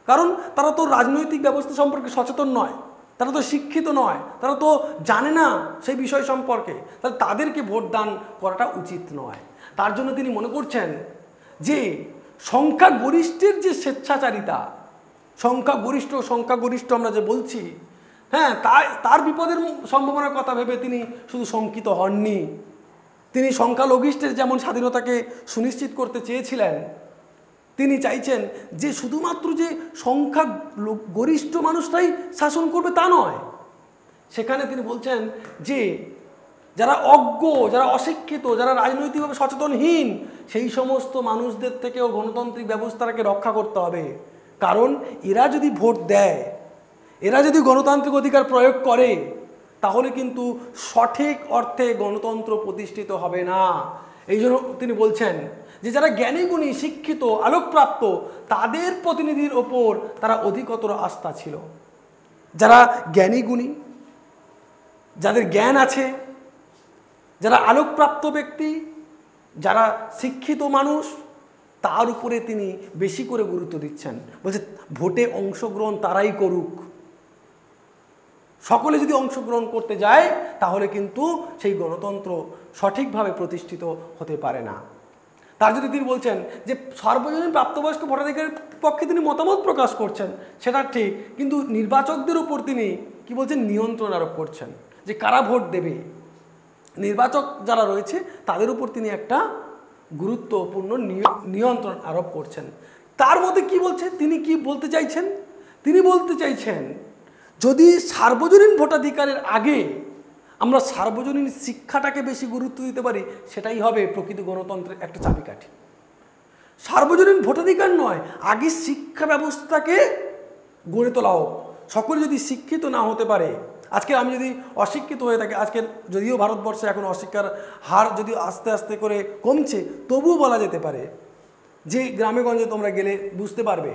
কারণ তারা তো রাজনৈতিক ব্যবস্থা সম্পর্কে সচেতন নয়, তারা তো শিক্ষিত নয়, তারা তো জানে না সেই বিষয় সম্পর্কে, তাহলে তাদেরকে ভোট দান করাটা উচিত নয়। তার জন্য তিনি মনে করছেন যে সংখ্যাগরিষ্ঠের যে স্বেচ্ছাচারিতা, সংখ্যাগরিষ্ঠ আমরা যে বলছি, হ্যাঁ, তার বিপদের সম্ভাবনার কথা ভেবে তিনি শুধু শঙ্কিত হননি। তিনি সংখ্যালঘিষ্ঠের যেমন স্বাধীনতাকে সুনিশ্চিত করতে চেয়েছিলেন, তিনি চাইছেন যে শুধুমাত্র যে সংখ্যাগরিষ্ঠ মানুষরাই শাসন করবে তা নয়। সেখানে তিনি বলছেন যে যারা অজ্ঞ, যারা অশিক্ষিত, যারা রাজনৈতিকভাবে সচেতনহীন, সেই সমস্ত মানুষদের থেকেও গণতান্ত্রিক ব্যবস্থাটাকে রক্ষা করতে হবে, কারণ এরা যদি ভোট দেয়, এরা যদি গণতান্ত্রিক অধিকার প্রয়োগ করে, তাহলে কিন্তু সঠিক অর্থে গণতন্ত্র প্রতিষ্ঠিত হবে না। এই জন্য তিনি বলছেন যে যারা জ্ঞানী গুণী শিক্ষিত আলোকপ্রাপ্ত তাদের প্রতিনিধির ওপর তারা অধিকতর আস্থা ছিল। যারা জ্ঞানী গুণী, যাদের জ্ঞান আছে, যারা আলোকপ্রাপ্ত ব্যক্তি, যারা শিক্ষিত মানুষ, তার উপরে তিনি বেশি করে গুরুত্ব দিচ্ছেন। বলছে ভোটে অংশগ্রহণ তারাই করুক, সকলে যদি অংশগ্রহণ করতে যায় তাহলে কিন্তু সেই গণতন্ত্র সঠিকভাবে প্রতিষ্ঠিত হতে পারে না। তার যদি তিনি বলছেন যে সার্বজনীন প্রাপ্তবয়স্ক ভোটাধিকারের পক্ষে তিনি মতামত প্রকাশ করছেন, সেটা ঠিক, কিন্তু নির্বাচকদের উপর তিনি কি বলছেন, নিয়ন্ত্রণ আরোপ করছেন যে কারা ভোট দেবে। নির্বাচক যারা রয়েছে তাদের উপর তিনি একটা গুরুত্বপূর্ণ নিয়ন্ত্রণ আরোপ করছেন। তার মধ্যে কি বলছে, তিনি কি বলতে চাইছেন, তিনি বলতে চাইছেন যদি সার্বজনীন ভোটাধিকারের আগে আমরা সার্বজনীন শিক্ষাটাকে বেশি গুরুত্ব দিতে পারি, সেটাই হবে প্রকৃত গণতন্ত্রের একটা চাবিকাঠি। সার্বজনীন ভোটাধিকার নয়, আগে শিক্ষা ব্যবস্থাকে গড়ে তোলা হোক। সকলে যদি শিক্ষিত না হতে পারে, আজকে আমি যদি অশিক্ষিত হয়ে থাকি, আজকের যদিও ভারতবর্ষে এখন অশিক্ষার হার যদি আস্তে আস্তে করে কমছে, তবুও বলা যেতে পারে যে গ্রামে গঞ্জে তোমরা গেলে বুঝতে পারবে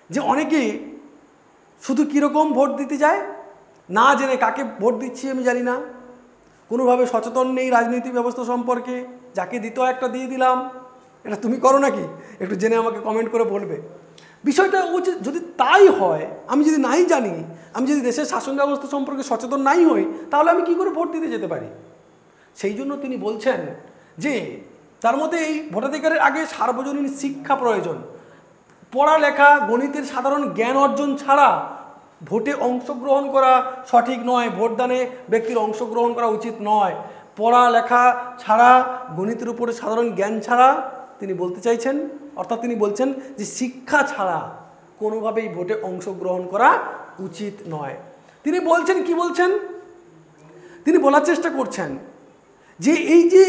যে অনেকেই শুধু কীরকম ভোট দিতে যায়, না জেনে কাকে ভোট দিচ্ছি আমি জানি না, কোনোভাবে সচেতন নেই রাজনৈতিক ব্যবস্থা সম্পর্কে, যাকে দিত একটা দিয়ে দিলাম। এটা তুমি করো নাকি? একটু জেনে আমাকে কমেন্ট করে বলবে। বিষয়টা উচিত, যদি তাই হয়, আমি যদি নাই জানি, আমি যদি দেশের শাসন ব্যবস্থা সম্পর্কে সচেতন নাই হই, তাহলে আমি কি করে ভোট দিতে যেতে পারি? সেই জন্য তিনি বলছেন যে তার মধ্যে এই ভোটাধিকারের আগে সার্বজনীন শিক্ষা প্রয়োজন। পড়ালেখা, গণিতের সাধারণ জ্ঞান অর্জন ছাড়া ভোটে অংশগ্রহণ করা সঠিক নয়, ভোটদানে ব্যক্তির অংশগ্রহণ করা উচিত নয়। পড়ালেখা ছাড়া, গণিতের উপরে সাধারণ জ্ঞান ছাড়া, তিনি বলতে চাইছেন, অর্থাৎ তিনি বলছেন যে শিক্ষা ছাড়া কোনোভাবেই ভোটে অংশগ্রহণ করা উচিত নয়। তিনি বলছেন, কি বলছেন, তিনি বলার চেষ্টা করছেন যে এই যে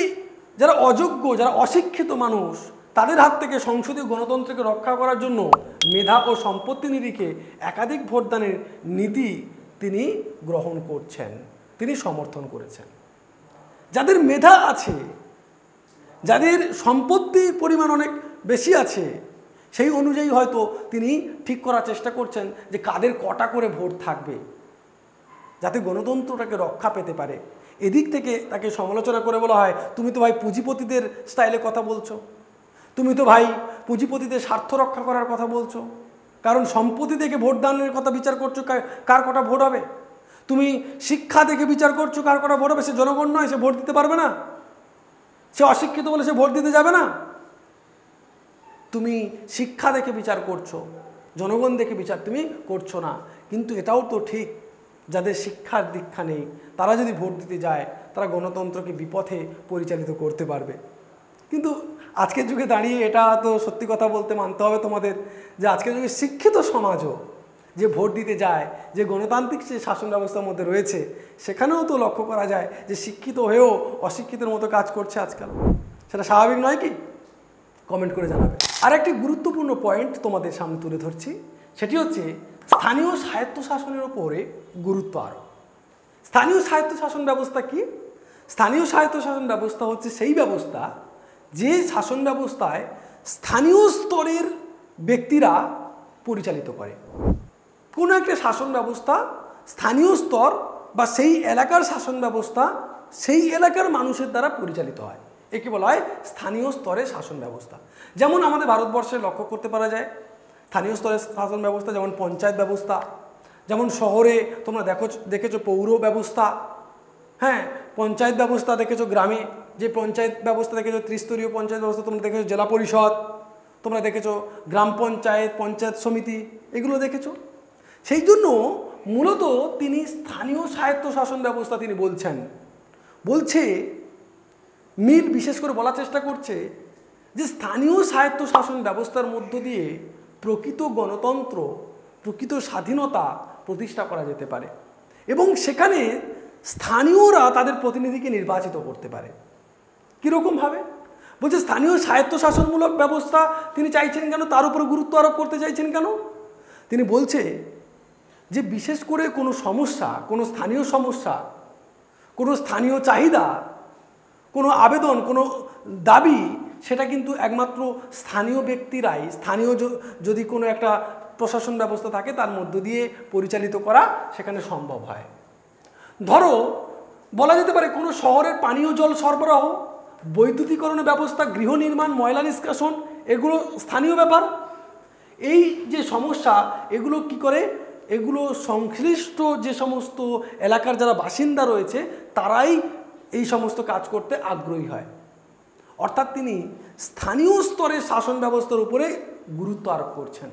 যারা অযোগ্য, যারা অশিক্ষিত মানুষ, তাদের হাত থেকে সংসদীয় গণতন্ত্রকে রক্ষা করার জন্য মেধা ও সম্পত্তি নিরিখে একাধিক ভোটদানের নীতি তিনি গ্রহণ করছেন, তিনি সমর্থন করেছেন। যাদের মেধা আছে, যাদের সম্পত্তির পরিমাণ অনেক বেশি আছে, সেই অনুযায়ী হয়তো তিনি ঠিক করার চেষ্টা করছেন যে কাদের কটা করে ভোট থাকবে, যাতে গণতন্ত্রটাকে রক্ষা পেতে পারে। এদিক থেকে তাকে সমালোচনা করে বলা হয়, তুমি তো ভাই পুঁজিপতিদের স্টাইলে কথা বলছো, তুমি তো ভাই পুঁজিপতিদের স্বার্থ রক্ষা করার কথা বলছো, কারণ সম্পত্তি দেখে ভোট দানের কথা বিচার করছো কার কটা ভোট হবে। তুমি শিক্ষা দেখে বিচার করছো কার কটা ভোট হবে। সে জনগণ নয়, সে ভোট দিতে পারবে না, সে অশিক্ষিত বলে সে ভোট দিতে যাবে না। তুমি শিক্ষা দেখে বিচার করছো, জনগণ দেখে বিচার তুমি করছো না। কিন্তু এটাও তো ঠিক, যাদের শিক্ষার দীক্ষা নেই তারা যদি ভোট দিতে যায়, তারা গণতন্ত্রকে বিপথে পরিচালিত করতে পারবে। কিন্তু আজকের যুগে দাঁড়িয়ে এটা তো সত্যি কথা বলতে মানতে হবে তোমাদের, যে আজকের যুগে শিক্ষিত সমাজও যে ভোট দিতে যায়, যে গণতান্ত্রিক যে শাসন ব্যবস্থার মধ্যে রয়েছে, সেখানেও তো লক্ষ্য করা যায় যে শিক্ষিত হয়েও অশিক্ষিতের মতো কাজ করছে আজকাল। সেটা স্বাভাবিক নয় কি? কমেন্ট করে জানাবে। আর একটি গুরুত্বপূর্ণ পয়েন্ট তোমাদের সামনে তুলে ধরছি, সেটি হচ্ছে স্থানীয় স্বায়ত্তশাসনের ওপরে গুরুত্ব আরোপ। স্থানীয় স্বায়ত্তশাসন ব্যবস্থা কি? স্থানীয় স্বায়ত্তশাসন ব্যবস্থা হচ্ছে সেই ব্যবস্থা যে শাসন ব্যবস্থায় স্থানীয় স্তরের ব্যক্তিরা পরিচালিত করে। কোনো একটা শাসন ব্যবস্থা স্থানীয় স্তর বা সেই এলাকার শাসন ব্যবস্থা সেই এলাকার মানুষের দ্বারা পরিচালিত হয়, একে বলা হয় স্থানীয় স্তরের শাসন ব্যবস্থা। যেমন আমাদের ভারতবর্ষে লক্ষ্য করতে পারা যায় স্থানীয় স্তরের শাসন ব্যবস্থা, যেমন পঞ্চায়েত ব্যবস্থা, যেমন শহরে তোমরা দেখেছো পৌর ব্যবস্থা, হ্যাঁ পঞ্চায়েত ব্যবস্থা দেখেছো, গ্রামে যে পঞ্চায়েত ব্যবস্থা দেখেছো, ত্রিস্তরীয় পঞ্চায়েত ব্যবস্থা তোমরা দেখেছো, জেলা পরিষদ তোমরা দেখেছো, গ্রাম পঞ্চায়েত, পঞ্চায়েত সমিতি এগুলো দেখেছো। সেই জন্য মূলত তিনি স্থানীয় স্বায়ত্তশাসন ব্যবস্থা তিনি বলছে মিল বিশেষ করে বলার চেষ্টা করছে যে স্থানীয় স্বায়ত্তশাসন ব্যবস্থার মধ্য দিয়ে প্রকৃত গণতন্ত্র, প্রকৃত স্বাধীনতা প্রতিষ্ঠা করা যেতে পারে এবং সেখানে স্থানীয়রা তাদের প্রতিনিধিকে নির্বাচিত করতে পারে। কীরকমভাবে? বলছে স্থানীয় স্বায়ত্তশাসনমূলক ব্যবস্থা তিনি চাইছেন কেন, তার উপরে গুরুত্ব আরোপ করতে চাইছেন কেন? তিনি বলছে যে বিশেষ করে কোনো সমস্যা, কোনো স্থানীয় সমস্যা, কোনো স্থানীয় চাহিদা, কোনো আবেদন, কোনো দাবি, সেটা কিন্তু একমাত্র স্থানীয় ব্যক্তিরাই, স্থানীয় যদি কোনো একটা প্রশাসন ব্যবস্থা থাকে তার মধ্য দিয়ে পরিচালিত করা সেখানে সম্ভব হয়। ধরো বলা যেতে পারে কোনো শহরের পানীয় জল সরবরাহ, বৈদ্যুতিকরণের ব্যবস্থা, গৃহ নির্মাণ, ময়লা নিষ্কাশন, এগুলো স্থানীয় ব্যাপার। এই যে সমস্যা, এগুলো কি করে, এগুলো সংশ্লিষ্ট যে সমস্ত এলাকার যারা বাসিন্দা রয়েছে তারাই এই সমস্ত কাজ করতে আগ্রহী হয়। অর্থাৎ তিনি স্থানীয় স্তরের শাসন ব্যবস্থার উপরে গুরুত্ব আরোপ করছেন।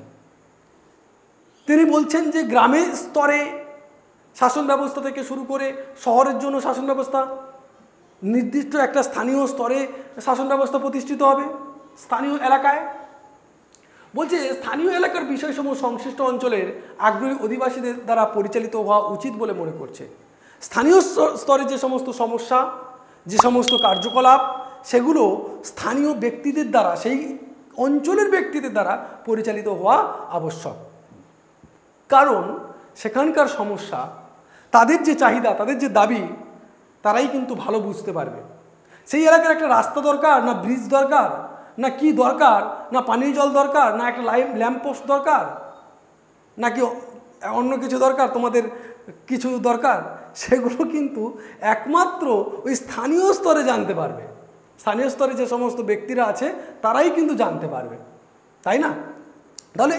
তিনি বলছেন যে গ্রামের স্তরে শাসন ব্যবস্থা থেকে শুরু করে শহরের জন্য শাসন ব্যবস্থা, নির্দিষ্ট একটা স্থানীয় স্তরে শাসন ব্যবস্থা প্রতিষ্ঠিত হবে স্থানীয় এলাকায়। বলছে স্থানীয় এলাকার বিষয়সমূহ সংশ্লিষ্ট অঞ্চলের আগ্রহী অধিবাসীদের দ্বারা পরিচালিত হওয়া উচিত বলে মনে করছে। স্থানীয় স্তরে যে সমস্ত সমস্যা, যে সমস্ত কার্যকলাপ, সেগুলো স্থানীয় ব্যক্তিদের দ্বারা, সেই অঞ্চলের ব্যক্তিদের দ্বারা পরিচালিত হওয়া আবশ্যক। কারণ সেখানকার সমস্যা, তাদের যে চাহিদা, তাদের যে দাবি, তারাই কিন্তু ভালো বুঝতে পারবে। সেই এলাকার একটা রাস্তা দরকার, না ব্রিজ দরকার, না কি দরকার, না পানীয় জল দরকার, না একটা ল্যাম্পপোস্ট দরকার, নাকি অন্য কিছু দরকার, তোমাদের কিছু দরকার, সেগুলো কিন্তু একমাত্র ওই স্থানীয় স্তরে জানতে পারবে। স্থানীয় স্তরে যে সমস্ত ব্যক্তিরা আছে তারাই কিন্তু জানতে পারবে, তাই না? তাহলে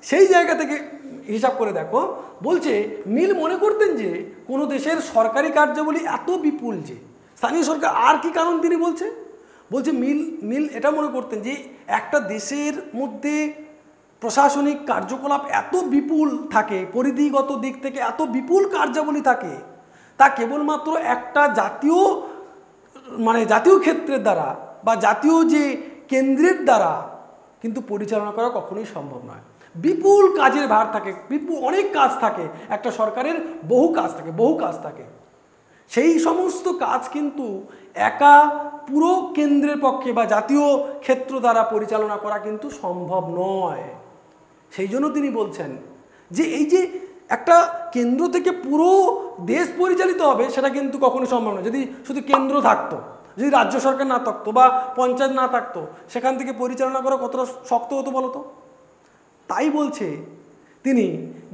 সেই জায়গা থেকে হিসাব করে দেখো, বলছে মিল মনে করতেন যে কোনো দেশের সরকারি কার্যাবলী এত বিপুল যে স্থানীয় সরকার, আর কি কারণ তিনি বলছে মিল এটা মনে করতেন যে একটা দেশের মধ্যে প্রশাসনিক কার্যকলাপ এত বিপুল থাকে, পরিধিগত দিক থেকে এত বিপুল কার্যাবলী থাকে, তা কেবলমাত্র একটা জাতীয় ক্ষেত্রের দ্বারা বা জাতীয় যে কেন্দ্রের দ্বারা কিন্তু পরিচালনা করা কখনোই সম্ভব নয়। বিপুল কাজের ভার থাকে, অনেক কাজ থাকে, একটা সরকারের বহু কাজ থাকে। সেই সমস্ত কাজ কিন্তু একা পুরো কেন্দ্রের পক্ষে বা জাতীয় ক্ষেত্র দ্বারা পরিচালনা করা কিন্তু সম্ভব নয়। সেই জন্য তিনি বলছেন যে এই যে একটা কেন্দ্র থেকে পুরো দেশ পরিচালিত হবে, সেটা কিন্তু কখনো সম্ভব নয়। যদি শুধু কেন্দ্র থাকতো, যদি রাজ্য সরকার না থাকতো বা পঞ্চায়েত না থাকতো, সেখান থেকে পরিচালনা করা কতটা শক্ত হতো বলতো। তাই বলছে তিনি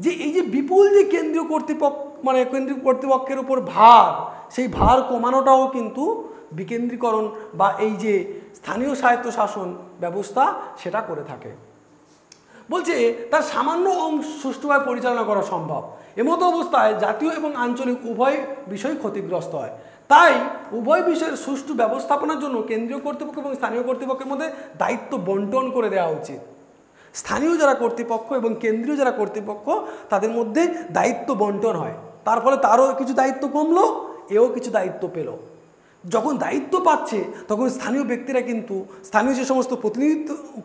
যে এই যে বিপুল যে কেন্দ্রীয় কর্তৃপক্ষের উপর ভার, সেই ভার কমানোটাও কিন্তু বিকেন্দ্রীকরণ বা এই যে স্থানীয় স্বায়ত্তশাসন ব্যবস্থা সেটা করে থাকে। বলছে তার সামান্য অংশ সুষ্ঠুভাবে পরিচালনা করা সম্ভব। এমতো অবস্থায় জাতীয় এবং আঞ্চলিক উভয় বিষয় ক্ষতিগ্রস্ত হয়। তাই উভয় বিষয়ের সুষ্ঠু ব্যবস্থাপনার জন্য কেন্দ্রীয় কর্তৃপক্ষ এবং স্থানীয় কর্তৃপক্ষের মধ্যে দায়িত্ব বন্টন করে দেওয়া উচিত। স্থানীয় যারা কর্তৃপক্ষ এবং কেন্দ্রীয় যারা কর্তৃপক্ষ, তাদের মধ্যে দায়িত্ব বন্টন হয়। তার ফলে তারও কিছু দায়িত্ব কমলো, এও কিছু দায়িত্ব পেল। যখন দায়িত্ব পাচ্ছে তখন স্থানীয় ব্যক্তিরা কিন্তু, স্থানীয় যে সমস্ত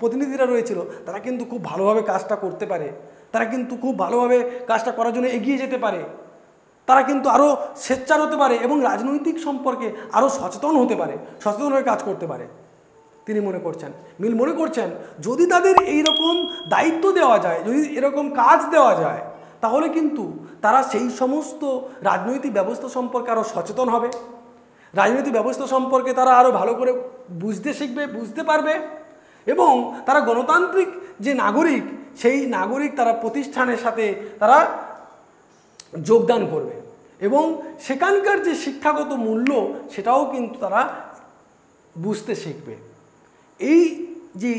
প্রতিনিধিরা রয়েছিল, তারা কিন্তু খুব ভালোভাবে কাজটা করতে পারে, তারা কিন্তু খুব ভালোভাবে কাজটা করার জন্য এগিয়ে যেতে পারে, তারা কিন্তু আরও সোচ্চার হতে পারে এবং রাজনৈতিক সম্পর্কে আরও সচেতন হতে পারে, সচেতনভাবে কাজ করতে পারে। তিনি মনে করছেন যদি তাদের এইরকম দায়িত্ব দেওয়া যায়, যদি এরকম কাজ দেওয়া যায়, তাহলে কিন্তু তারা সেই সমস্ত রাজনৈতিক ব্যবস্থা সম্পর্কে আরও সচেতন হবে, রাজনৈতিক ব্যবস্থা সম্পর্কে তারা আরও ভালো করে বুঝতে শিখবে, বুঝতে পারবে, এবং তারা গণতান্ত্রিক যে নাগরিক, সেই নাগরিক তারা প্রতিষ্ঠানের সাথে তারা যোগদান করবে এবং সেখানকার যে শিক্ষাগত মূল্য সেটাও কিন্তু তারা বুঝতে শিখবে। এই যে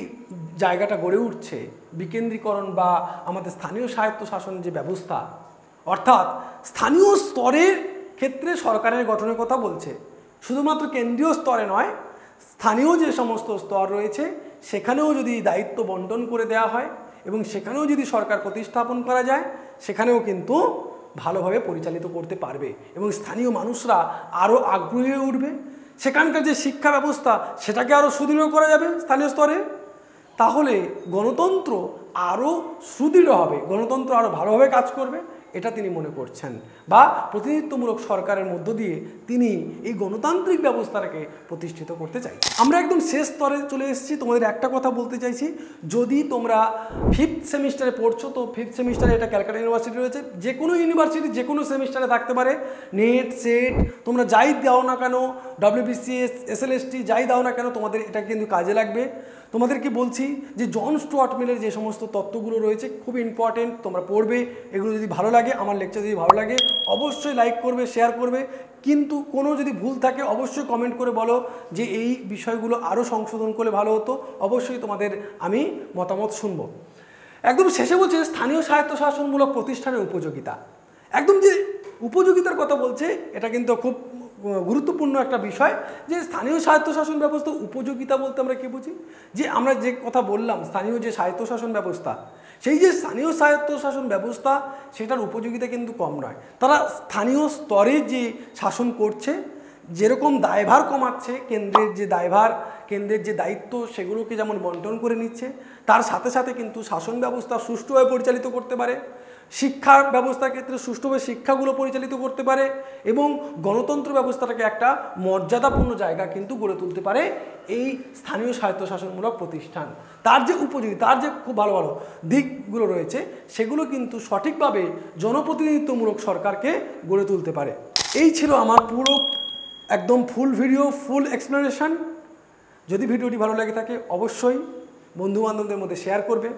জায়গাটা গড়ে উঠছে বিকেন্দ্রীকরণ বা আমাদের স্থানীয় স্বায়ত্তশাসন যে ব্যবস্থা, অর্থাৎ স্থানীয় স্তরের ক্ষেত্রে সরকারের গঠনের কথা বলছে, শুধুমাত্র কেন্দ্রীয় স্তরে নয়, স্থানীয় যে সমস্ত স্তর রয়েছে সেখানেও যদি দায়িত্ব বন্টন করে দেওয়া হয় এবং সেখানেও যদি সরকার প্রতিস্থাপন করা যায়, সেখানেও কিন্তু ভালোভাবে পরিচালিত করতে পারবে এবং স্থানীয় মানুষরা আরও আগ্রহী হয়ে উঠবে। সেখানকার যে শিক্ষা ব্যবস্থা সেটাকে আরও সুদৃঢ় করা যাবে স্থানীয় স্তরে। তাহলে গণতন্ত্র আরও সুদৃঢ় হবে, গণতন্ত্র আরও ভালোভাবে কাজ করবে এটা তিনি মনে করছেন, বা প্রতিনিধিত্বমূলক সরকারের মধ্য দিয়ে তিনি এই গণতান্ত্রিক ব্যবস্থাটাকে প্রতিষ্ঠিত করতে চাইছেন। আমরা একদম শেষ স্তরে চলে এসেছি। তোমাদের একটা কথা বলতে চাইছি, যদি তোমরা 5th সেমিস্টারে পড়ছো, তো 5th সেমিস্টারে এটা ক্যালকাটা ইউনিভার্সিটি রয়েছে, যে কোনো ইউনিভার্সিটি যে কোনো সেমিস্টারে থাকতে পারে। নেট, সেট তোমরা যাই দাও না কেন, WBCS, SLST যাই দাও না কেন, তোমাদের এটা কিন্তু কাজে লাগবে। তোমাদেরকে বলছি যে জন স্টুয়ার্ট মিলের যে সমস্ত তত্ত্বগুলো রয়েছে খুব ইম্পর্টেন্ট, তোমরা পড়বে। এগুলো যদি ভালো লাগে, আমার লেকচার যদি ভালো লাগে, অবশ্যই লাইক করবে, শেয়ার করবে। কিন্তু কোনো যদি ভুল থাকে অবশ্যই কমেন্ট করে বলো যে এই বিষয়গুলো আরও সংশোধন করলে ভালো হতো। অবশ্যই তোমাদের আমি মতামত শুনবো। একদম শেষে বলছে স্থানীয় স্বায়ত্তশাসনমূলক প্রতিষ্ঠানের উপযোগিতা। একদম যে উপযোগিতার কথা বলছে, এটা কিন্তু খুব গুরুত্বপূর্ণ একটা বিষয়, যে স্থানীয় স্বায়ত্তশাসন ব্যবস্থা উপযোগিতা বলতে আমরা কী বুঝি? যে আমরা যে কথা বললাম, স্থানীয় যে স্বায়ত্তশাসন ব্যবস্থা, সেই যে স্থানীয় স্বায়ত্তশাসন ব্যবস্থা, সেটার উপযোগিতা কিন্তু কম নয়। তারা স্থানীয় স্তরে যে শাসন করছে, যেরকম দায়ভার কমাচ্ছে, কেন্দ্রের যে দায়ভার, কেন্দ্রের যে দায়িত্ব, সেগুলোকে যেমন বন্টন করে নিচ্ছে, তার সাথে সাথে কিন্তু শাসন ব্যবস্থা সুষ্ঠুভাবে পরিচালিত করতে পারে, শিক্ষা ব্যবস্থার ক্ষেত্রে সুষ্ঠুভাবে শিক্ষাগুলো পরিচালিত করতে পারে, এবং গণতন্ত্র ব্যবস্থাটাকে একটা মর্যাদাপূর্ণ জায়গা কিন্তু গড়ে তুলতে পারে এই স্থানীয় স্বায়ত্তশাসনমূলক প্রতিষ্ঠান। তার যে উপযোগী, তার যে খুব ভালো ভালো দিকগুলো রয়েছে, সেগুলো কিন্তু সঠিকভাবে জনপ্রতিনিধিত্বমূলক সরকারকে গড়ে তুলতে পারে। এই ছিল আমার পুরো একদম ফুল ভিডিও, ফুল এক্সপ্লেনেশন। যদি ভিডিওটি ভালো লাগে থাকে অবশ্যই বন্ধুবান্ধবদের মধ্যে শেয়ার করবে।